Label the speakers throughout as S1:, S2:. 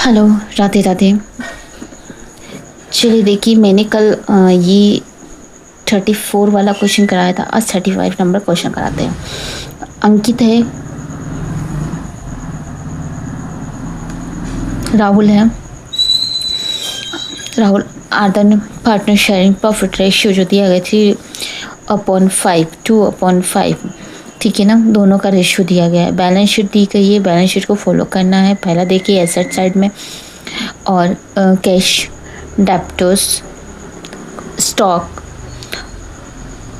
S1: Hello, Radhe Radhe. चलिए देखिए, मैंने कल ये 34 वाला क्वेश्चन कराया था। आज 35 नंबर क्वेश्चन कराते हैं। अंकित है, राहुल है। Rahul are the partner sharing profit ratio जो दिया गया थी अपॉन 5 2/5। ठीक है ना, दोनों का रेशियो दिया गया है। बैलेंस शीट दी गई है, बैलेंस शीट को फॉलो करना है। पहला देखिए एसेट साइड में और कैश, डेप्टर्स, स्टॉक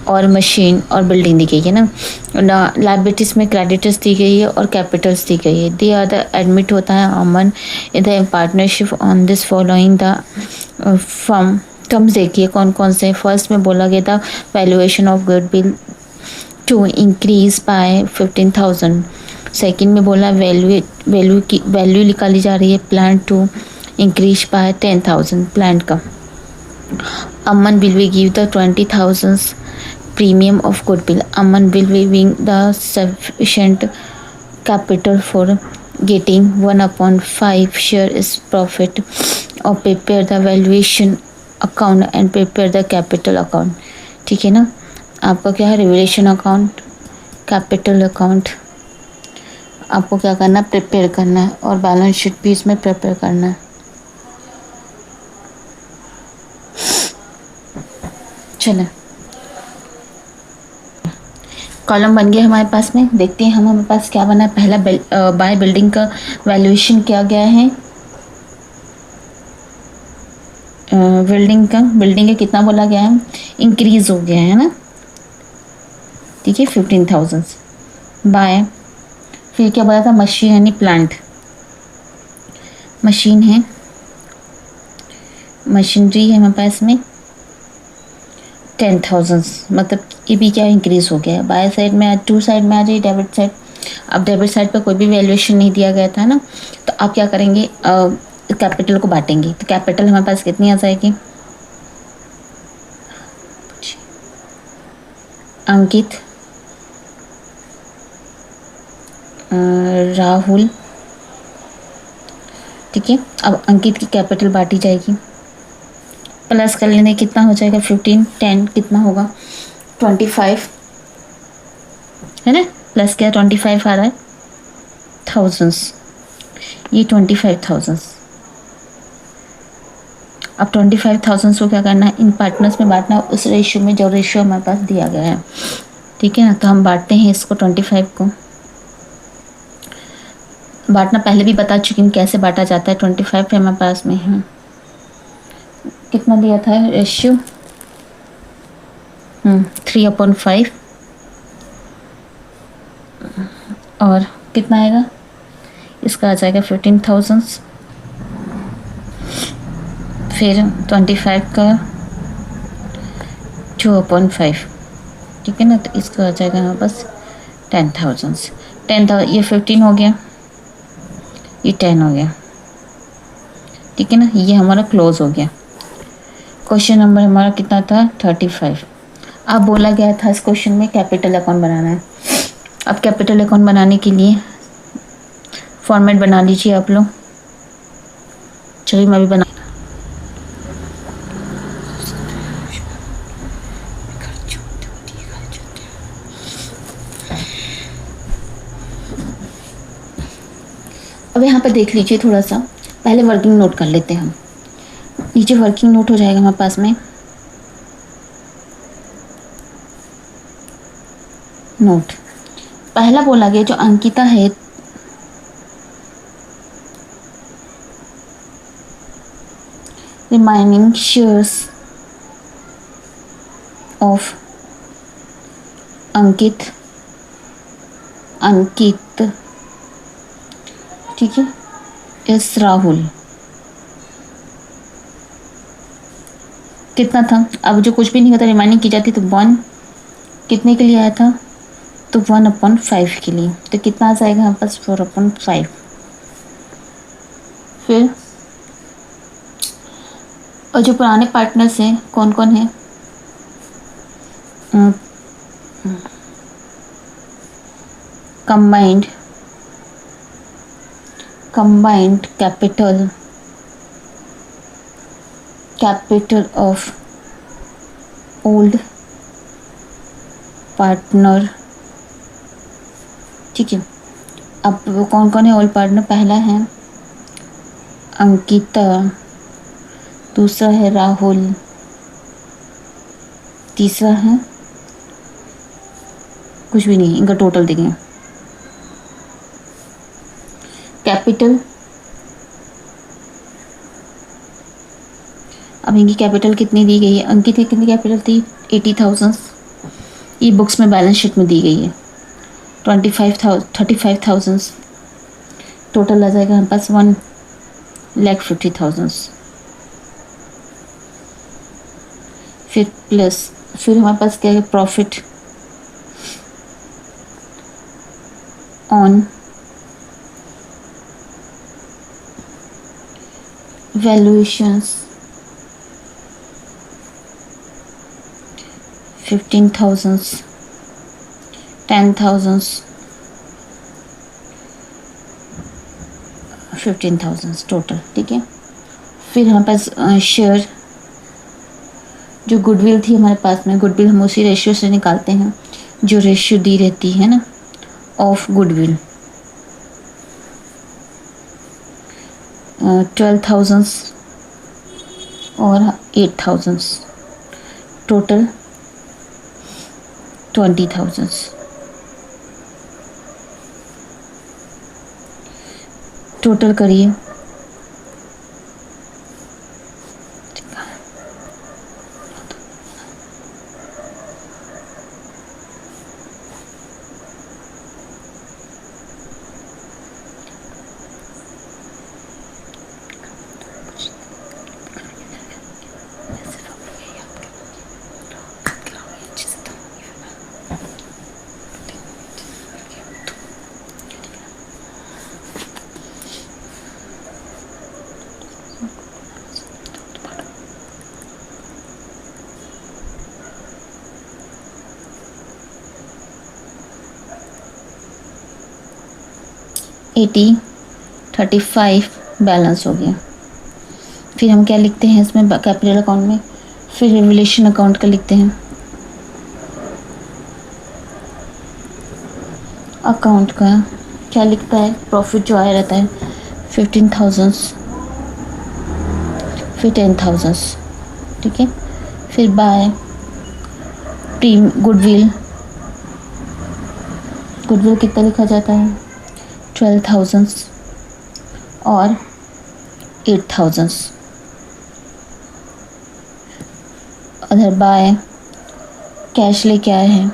S1: और मशीन और बिल्डिंग दी गई है ना। लाइबिलिटीज में क्रेडिटर्स दी गई है और कैपिटल्स दी गई है। दे आर द एडमिट होता है Aman in the partnership on this following the from terms. देखिए कौन कौन से। फर्स्ट में बोला गया था valuation of goodwill to increase by 15,000। Second में बोला वैल्यू निकाली जा रही है plant to increase by 10,000 plant का। Aman will be give the 20,000 premium of goodwill. Aman will be giving the sufficient capital for getting 1/5 share is profit or prepare the valuation account and prepare the capital account. ठीक है ना। आपका क्या है, revelation account, capital account आपको क्या करना है, प्रिपेयर करना है और बैलेंस शीट भी इसमें प्रिपेयर करना है। चलें, कॉलम बन गया हमारे पास में। देखते हैं हम हमारे पास क्या बना है। पहला बाय बिल्डिंग का वैल्यूएशन किया गया है। बिल्डिंग का कितना बोला गया है, इंक्रीज हो गया है ना। ठीक है 15,000 बाय। फिर क्या बोला था, मशीन यानी प्लांट, मशीन है, मशीनरी है हमारे पास में 10,000। मतलब ये भी क्या इंक्रीज हो गया है। बाय साइड में टू साइड में आ जाइए, डेबिट साइड। अब डेबिट साइड पर कोई भी वैल्यूएशन नहीं दिया गया था ना, तो आप क्या करेंगे, कैपिटल को बांटेंगे। तो कैपिटल हमारे पास कितनी आ जाएगी, अंकित, राहुल। ठीक है, अब अंकित की कैपिटल बांटी जाएगी। प्लस कर लेने कितना हो जाएगा, 15 10 कितना होगा 25 है ना। प्लस क्या 25 आ रहा है, थाउजेंड्स। ये 25,000। अब 25,000 को क्या करना है, इन पार्टनर्स में बांटना है, उस रेशियो में जो रेशियो हमारे पास दिया गया है। ठीक है ना, तो हम बांटते हैं इसको 25 को। बांटना पहले भी बता चुकी हूँ कैसे बांटा जाता है। 25 हमारे पास में है, कितना दिया था रेशियो, 3/5। और कितना आएगा, इसका आ जाएगा 15,000। फिर 25 का 2/5। ठीक है ना, तो इसका आ जाएगा हमारे पास 10,000। 10,000 ये 15 हो गया, ये 10 हो गया। ठीक है ना, ये हमारा क्लोज हो गया। क्वेश्चन नंबर हमारा कितना था, 35। अब बोला गया था इस क्वेश्चन में कैपिटल अकाउंट बनाना है। अब कैपिटल अकाउंट बनाने के लिए फॉर्मेट बना लीजिए आप लोग। चलिए मैं भी बना। अब यहाँ पर देख लीजिए थोड़ा सा, पहले वर्किंग नोट कर लेते हैं हम। नीचे वर्किंग नोट हो जाएगा हमारे पास में, नोट। पहला बोला गया जो अंकिता है, रिमाइनिंग शेयर्स ऑफ अंकित, ठीक है, इस राहुल कितना था। अब जो कुछ भी नहीं होता रिमाइनिंग की जाती तो 1 कितने के लिए आया था, तो 1/5 के लिए। तो कितना आ जाएगा हमारे पास, 4/5। फिर और जो पुराने पार्टनर्स हैं कौन कौन है, combined capital of old partner। ठीक है, अब वो कौन कौन है ओल्ड पार्टनर? पहला है अंकिता, दूसरा है राहुल, तीसरा है कुछ भी नहीं, इनका टोटल देखें। कैपिटल, अब इनकी कैपिटल कितनी दी गई है? अंकित की कितनी कैपिटल थी? 80,000। ई बुक्स में बैलेंस शीट में दी गई है 35,000। टोटल आ जाएगा हमारे पास 1,50,000। फिर हमारे पास क्या है? Profit on valuations 15,000, 10,000, 15,000 total. ठीक है, फिर हमारे पास शेयर, जो गुडविल थी हमारे पास में, गुडविल हम उसी रेशियो से निकालते हैं जो रेशियो दी रहती है ना ऑफ गुडविल। 12,000 और 8,000, टोटल 20,000। टोटल करिए, एटी 35 बैलेंस हो गया। फिर हम क्या लिखते हैं इसमें कैपिटल अकाउंट में? फिर रिवोल्यूशन अकाउंट का लिखते हैं। अकाउंट का क्या लिखता है? प्रॉफिट जो आया रहता है 15,000, फिर 10,000। ठीक है, फिर बाय गुडविल, गुडविल कितना लिखा जाता है? 12,000 और 8,000। अदर बाय कैश लेके आए हैं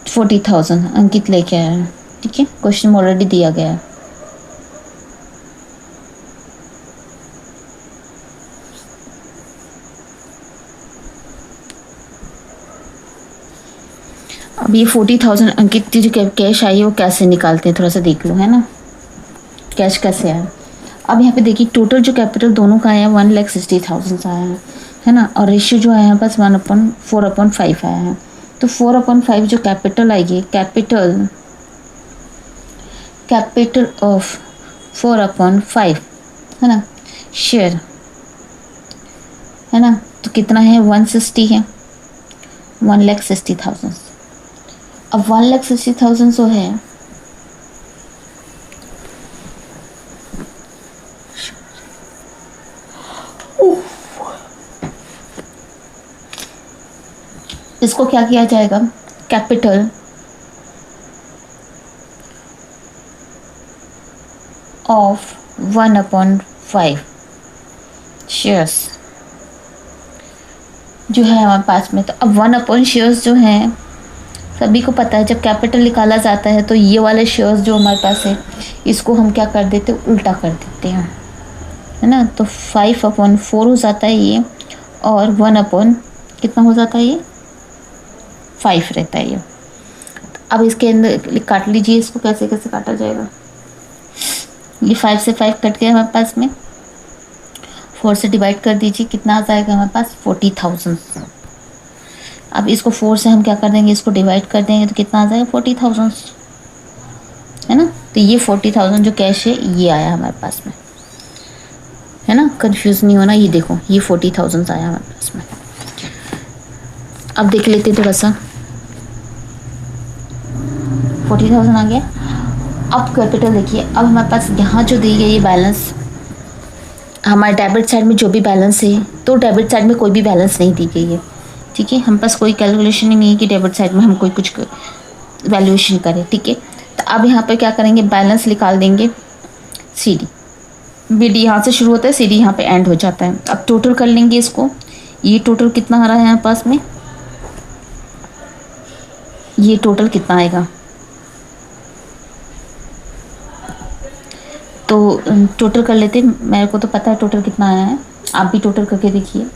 S1: 40,000, अंकित लेके आया है। ठीक है, क्वेश्चन में ऑलरेडी दिया गया है। अब ये 40,000 अंकित की जो कैश आई है वो कैसे निकालते हैं, थोड़ा सा देख लो, है ना, कैश कैसे आया। अब यहाँ पे देखिए टोटल जो कैपिटल दोनों का आया है 1,60,000 आया है ना, और रेशियो जो आया है बस 1/4/5 आया है। तो 4/5 जो कैपिटल आएगी, कैपिटल ऑफ 4/5 है ना, शेयर है ना, तो कितना है? 160 है, 1,60,000। अब 1,60,000 जो है इसको क्या किया जाएगा? कैपिटल ऑफ 1/5 शेयर्स जो है हमारे पास में। तो अब 1/, शेयर्स जो हैं सभी को पता है, जब कैपिटल निकाला जाता है तो ये वाले शेयर्स जो हमारे पास है इसको हम क्या कर देते हैं? उल्टा कर देते हैं, है ना। तो 5/4 हो जाता है ये, और 1/ कितना हो जाता है? ये 5 रहता है ये। अब इसके अंदर काट लीजिए, इसको कैसे कैसे काटा जाएगा? ये 5 से 5 कट गया हमारे पास में, 4 से डिवाइड कर दीजिए, कितना आ जाएगा हमारे पास? 40,000। अब इसको 4 से हम क्या कर देंगे? इसको डिवाइड कर देंगे तो कितना आ जाएगा? 40,000, है ना। तो ये 40,000 जो कैश है ये आया हमारे पास में, है ना, कंफ्यूज नहीं होना। ये देखो ये 40,000 आया हमारे पास में। अब देख लेते हैं थोड़ा सा, 40,000 आ गया। अब कैपिटल देखिए, अब हमारे पास यहाँ जो दी गई है बैलेंस, हमारे डेबिट साइड में जो भी बैलेंस है, तो डेबिट साइड में कोई भी बैलेंस नहीं दी गई है, ठीक है। हम पास कोई कैलकुलेशन ही नहीं है कि डेबिट साइड में हम कोई कुछ वैल्यूएशन करें, ठीक है। तो अब यहाँ पर क्या करेंगे, बैलेंस निकाल देंगे। सी डी, बी डी यहाँ से शुरू होता है, सी डी यहाँ पे एंड हो जाता है। अब टोटल कर लेंगे इसको, ये टोटल कितना आ रहा है यहाँ पास में, ये टोटल कितना आएगा, तो टोटल कर लेते हैं। मेरे को तो पता है टोटल कितना आया है, आप भी टोटल करके देखिए।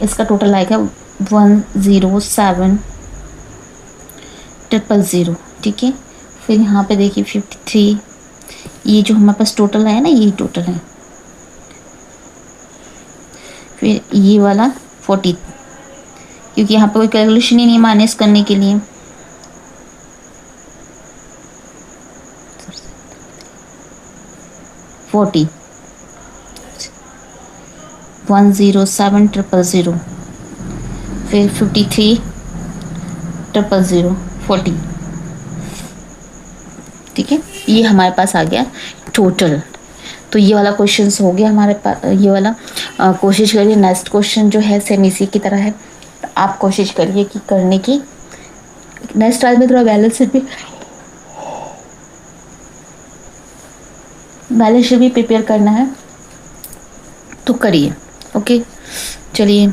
S1: इसका टोटल आएगा 107,000,000, ठीक है। फिर यहाँ पे देखिए 53, ये जो हमारे पास टोटल है ना, यही टोटल है। फिर ये वाला 40, क्योंकि यहाँ पे कोई कैलकुलेशन ही नहीं माइनस करने के लिए। फोर्टी 107,000,000, फिर 53,000,000, 40, ठीक है। ये हमारे पास आ गया टोटल। तो ये वाला क्वेश्चन हो गया हमारे पास, ये वाला। कोशिश करिए नेक्स्ट क्वेश्चन जो है सेम इसी की तरह है, तो आप कोशिश करिए कि करने की। नेक्स्ट टाइम में थोड़ा बैलेंस शीट भी प्रिपेयर करना है, तो करिए। ओके, चलिए।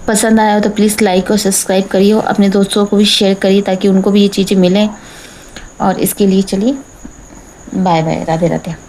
S1: पसंद आया हो तो प्लीज़ लाइक और सब्सक्राइब करिए, अपने दोस्तों को भी शेयर करिए ताकि उनको भी ये चीज़ें मिलें। और इसके लिए चलिए, बाय बाय, राधे राधे।